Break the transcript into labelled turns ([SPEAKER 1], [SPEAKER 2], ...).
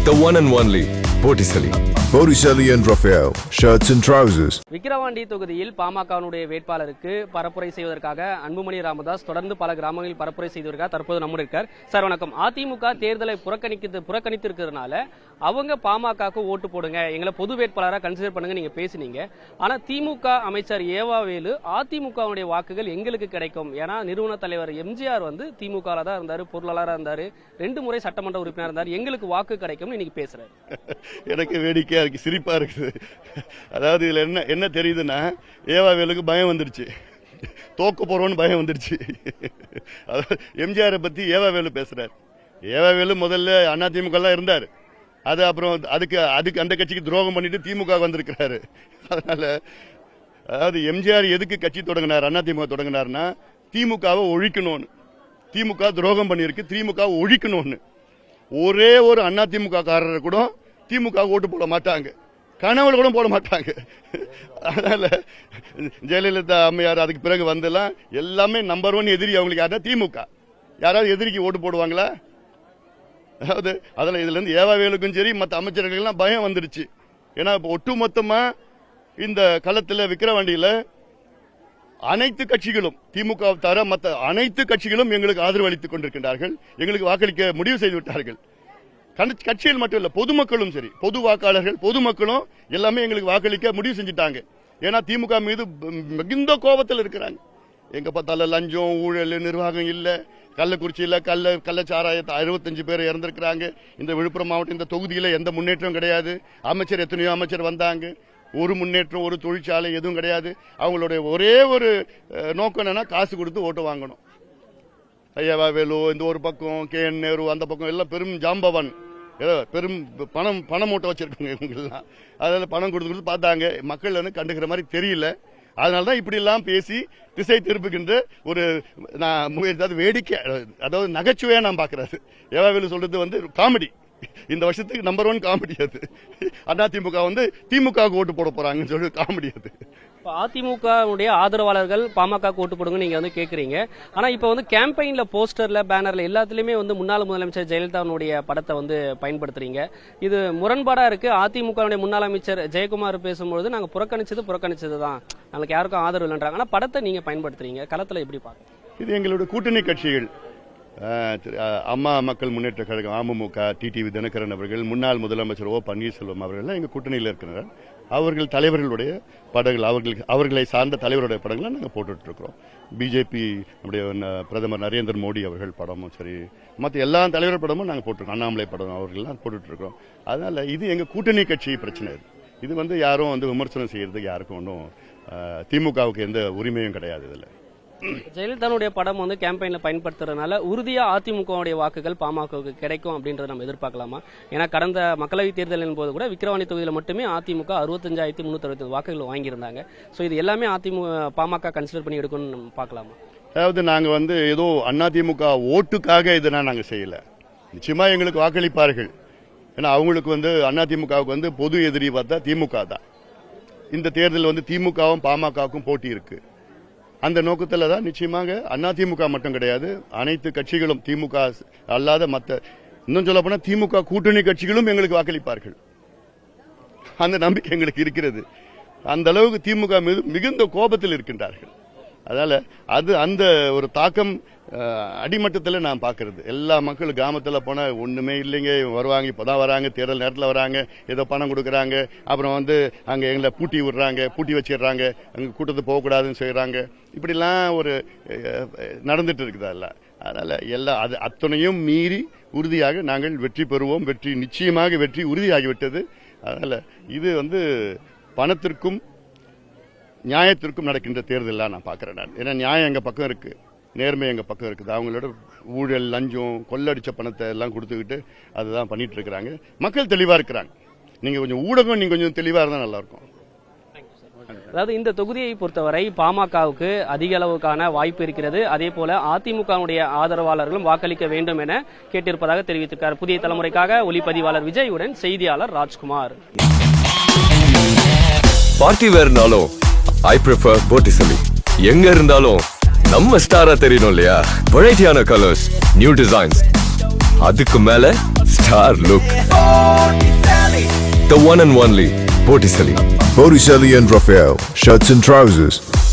[SPEAKER 1] The one and only Botticelli.
[SPEAKER 2] Botticelli and Raphael, shirts and trousers.
[SPEAKER 3] Vikravandi தொகுதியில் பாமகவினுடைய வேட்பாளருக்கு பரப்புரை செய்வதற்காக அன்புமணி ராமதாஸ் தொடர்ந்து பல கிராமங்களில் பரப்புரை செய்வதற்காக தற்போது நம்முடைய இருக்கார். சார் வணக்கம். அதிமுக தேர்தலை புறக்கணித்து இருக்கிறதுனால அவங்க பாமகவுக்கு ஓட்டு போடுங்க, எங்களை பொது வேட்பாளராக கன்சிடர் பண்ணுங்க நீங்க பேசினீங்க. ஆனா திமுக அமைச்சர் ஏவாவேலு அதிமுகவுடைய வாக்குகள் எங்களுக்கு கிடைக்கும், ஏன்னா நிறுவன தலைவர் எம்ஜிஆர் வந்து திமுக தான் இருந்தாரு, பொருளாளராக இருந்தாரு, 2 முறை சட்டமன்ற உறுப்பினர் இருந்தார், எங்களுக்கு வாக்கு கிடைக்கும்னு இன்னைக்கு பேசுறாரு.
[SPEAKER 4] எனக்கு வேடிக்கையா இருக்கு, சிரிப்பா இருக்குது. அதாவது இதுல என்ன தெரியுதுன்னா, ஏவாவேலுக்கு பயம் வந்துருச்சு, தோக்க போறோம்னு பயம் வந்துருச்சு. எம்ஜிஆரை பத்தி ஏவாவேலு பேசுறாரு. ஏவாவேலு முதல்ல அதிமுக தான் இருந்தாரு, அது அப்புறம் அதுக்கு அந்த கட்சிக்கு துரோகம் பண்ணிட்டு திமுக வந்திருக்கிறாரு. அதனால அதாவது எம்ஜிஆர் எதுக்கு கட்சி தொடங்கினார், அதிமுக தொடங்கினார்னா திமுகவை ஒழிக்கணும்னு. திமுக துரோகம் பண்ணிருக்கு, திமுக ஒழிக்கணும்னு. ஒரே ஒரு அதிமுக காரரை கூட திமுக ஓட்டு போட மாட்டாங்க, கனவுல கூட போட மாட்டாங்க. அதனால ஜெயலலிதா அம்மையார் அதுக்கு பிறகு வந்தெல்லாம் எல்லாமே நம்பர் 1 எதிரி அவங்களுக்கு யாரா திமுக. யாராவது எதிரிக்கு ஓட்டு போடுவாங்களா? அதாவது அதில் இதுல இருந்து ஏவாவேலுக்கும் சரி மற்ற அமைச்சர்களுக்கெல்லாம் பயம் வந்துருச்சு. ஏன்னா ஒட்டுமொத்தமா இந்த களத்தில் விக்கிரவாண்டியில அனைத்து கட்சிகளும் திமுக தவிர மற்ற அனைத்து கட்சிகளும் எங்களுக்கு ஆதரவு அளித்துக் கொண்டிருக்கின்றார்கள், எங்களுக்கு வாக்களிக்க முடிவு செய்து விட்டார்கள். கட்சிகள் மட்டும் இல்ல, பொதுமக்களும் சரி, பொது வாக்காளர்கள் பொதுமக்களும் எல்லாமே எங்களுக்கு வாக்களிக்க முடிவு செஞ்சுட்டாங்க. ஏன்னா திமுக மீது மிகுந்த கோபத்தில் இருக்கிறாங்க. எங்க பார்த்தாலும் லஞ்சம், ஊழல், நிர்வாகம் இல்ல, கள்ளக்குறிச்சியில கள்ளச்சாராயத்தை 65 பேர் இறந்திருக்கிறாங்க. இந்த விழுப்புரம் மாவட்டம் இந்த தொகுதியில எந்த முன்னேற்றம் கிடையாது. அமைச்சர் எத்தனையோ அமைச்சர் வந்தாங்க, ஒரு முன்னேற்றம், ஒரு தொழிற்சாலை எதுவும் கிடையாது. அவங்களுடைய ஒரே ஒரு நோக்கம் என்னன்னா காசு கொடுத்து ஓட்டு வாங்கணும். ஐயாவேலு இந்த ஒரு பக்கம், KN நேரு அந்த பக்கம் எல்லாம் பெரும் ஜாம்பவான், பெரும் பணம் மூட்டை வச்சிருக்காங்க இவங்கெல்லாம். அதில் பணம் கொடுத்து பார்த்தாங்க, மக்கள் வந்து கண்டுக்கிற மாதிரி தெரியல. அதனாலதான் இப்படி எல்லாம் பேசி திசை திருப்புகின்ற ஒரு வேடிக்கை, அதாவது நகைச்சுவையா நான் பாக்குறது. ஏவாவேலு சொல்றது வந்து காமெடி, இந்த வருஷத்துக்கு நம்பர் 1 காமெடி அது. அதிமுக வந்து திமுக ஓட்டு போட போறாங்கன்னு சொல்லி காமெடி அது.
[SPEAKER 3] அதிமுக ஆதரவாளர்கள் பாமக ஓட்டு போடுங்க நீங்க வந்து கேக்குறீங்க. ஆனா இப்ப வந்து கேம்பெயின்ல, போஸ்டர்ல, பேனர்ல எல்லாத்துலயுமே வந்து முன்னாள் முதலமைச்சர் ஜெயலலிதாவுடைய படத்தை வந்து பயன்படுத்துறீங்க. இது முரண்பாடா இருக்கு. அதிமுக முன்னாள் அமைச்சர் ஜெயக்குமார் பேசும்போது நாங்க புறக்கணிச்சது தான், நாங்களுக்கு யாருக்கும் ஆதரவு இல்லைன்றாங்க. ஆனா படத்தை நீங்க பயன்படுத்துறீங்க, களத்துல எப்படி பாருங்க?
[SPEAKER 4] இது எங்களுடைய கூட்டணி கட்சிகள், அம்மா மக்கள் முன்னேற்ற கழகம் அமமுக, டிடிவி தினகரன் அவர்கள், முன்னாள் முதலமைச்சர் O பன்னீர்செல்வம் அவர்கள் எங்க கூட்டணியில் இருக்கிறார். அவர்கள் தலைவர்களுடைய படங்கள், அவர்களை சார்ந்த தலைவருடைய படங்களை நாங்கள் போட்டுட்டு இருக்கிறோம். பிஜேபி பிரதமர் நரேந்திர மோடி அவர்கள் படமும் சரி, மற்ற எல்லா தலைவர் படமும் நாங்கள் போட்டிருக்கோம். அண்ணாமலை படம் அவர்கள்லாம் போட்டுட்டு இருக்கிறோம். அதனால இது எங்க கூட்டணி கட்சி பிரச்சனை. இது வந்து யாரும் வந்து விமர்சனம் செய்யறதுக்கு யாருக்கும் ஒன்றும் திமுகவுக்கு எந்த உரிமையும் கிடையாது. இதுல
[SPEAKER 3] ஜெயலலிதாவுடைய படம் வந்து கேம்பெயின்ல பயன்படுத்துறதுனால உறுதியா அதிமுகவுடைய வாக்குகள் பாமகவுக்கு கிடைக்கும் அப்படின்றத நம்ம எதிர்பார்க்கலாமா? ஏன்னா கடந்த மக்களவைத் தேர்தலின் போது கூட விக்கிரவாண்டி தொகுதியில் மட்டுமே அதிமுக 65,360 வாக்குகள் வாங்கியிருந்தாங்க. சோ இது எல்லாமே பாமக கன்சிடர் பண்ணி எடுக்கணும்னு பார்க்கலாமா?
[SPEAKER 4] அதாவது நாங்க வந்து ஏதோ அதிமுக ஓட்டுக்காக இதெல்லாம் நாங்க செய்யல. நிச்சயமா எங்களுக்கு வாக்களிப்பார்கள். ஏன்னா அவங்களுக்கு வந்து அதிமுகவுக்கு வந்து பொது எதிரி பார்த்தா திமுக தான். இந்த தேர்தல் வந்து திமுகவும் பாமகவுக்கும் போட்டி இருக்கு. அந்த நோக்கத்தில் தான் நிச்சயமாக அதிமுக மட்டும் கிடையாது, அனைத்து கட்சிகளும், திமுக அல்லாத மற்ற, இன்னும் சொல்ல போனா திமுக கூட்டணி கட்சிகளும் எங்களுக்கு வாக்களிப்பார்கள். அந்த நம்பிக்கை எங்களுக்கு இருக்கிறது. அந்த அளவுக்கு திமுக மீது மிகுந்த கோபத்தில் இருக்கின்றார்கள். அதனால அது அந்த ஒரு தாக்கம் அடிமட்டத்தில் நான் பார்க்கறது. எல்லா மக்களும் கிராமத்தில் போனால் ஒன்றுமே இல்லைங்க, வருவாங்க, இப்போதான் வராங்க, தேர்தல் நேரத்தில் வராங்க, ஏதோ பணம் கொடுக்குறாங்க, அப்புறம் வந்து அங்கே எங்களை பூட்டி வச்சிடுறாங்க, அங்கே கூட்டத்தை போகக்கூடாதுன்னு செய்கிறாங்க. இப்படிலாம் ஒரு நடந்துட்டு இருக்குது எல்லாம். அதனால எல்லாம் அது அத்தனையும் மீறி உறுதியாக நாங்கள் வெற்றி பெறுவோம். நிச்சயமாக வெற்றி உறுதியாகிவிட்டது. அதனால இது வந்து பணத்திற்கும் நியாயத்திற்கும் நடக்கின்ற தேர்தலாம் நான் பார்க்கிறேன். ஏன்னா நியாயம் எங்க பக்கம் இருக்கு, நேர்மை எங்க பக்கம் இருக்குது. அவங்களோட ஊழல், லஞ்சம், கொள்ளடிச்ச பணத்தை எல்லாம் கொடுத்துக்கிட்டு அதுதான் பண்ணிட்டு இருக்கிறாங்க. மக்கள் தெளிவா இருக்கிறாங்க. நீங்க கொஞ்சம் ஊடகம் நீங்க கொஞ்சம் தெளிவா இருந்தா நல்லா இருக்கும்.
[SPEAKER 3] அதாவது இந்த தொகுதியை பொறுத்தவரை பாமகவுக்கு அதிக அளவுக்கான வாய்ப்பு இருக்கிறது. அதே போல அதிமுகவுடைய ஆதரவாளர்களும் வாக்களிக்க வேண்டும் என கேட்டிருப்பதாக தெரிவித்திருக்கார். புதிய தலைமுறைக்காக ஒளிப்பதிவாளர் விஜயுடன் செய்தியாளர் ராஜ்குமார்.
[SPEAKER 1] பார்ட்டி வேர்னாலும் I prefer Botticelli. எங்க இருந்தாலும் நம்ம ஸ்டாரா தெரியணும் இல்லையா? வெரைட்டியான கலர்ஸ், நியூ டிசைன்ஸ், அதுக்கு மேல star look. The one and only Botticelli.
[SPEAKER 2] Botticelli and Raphael, shirts and trousers.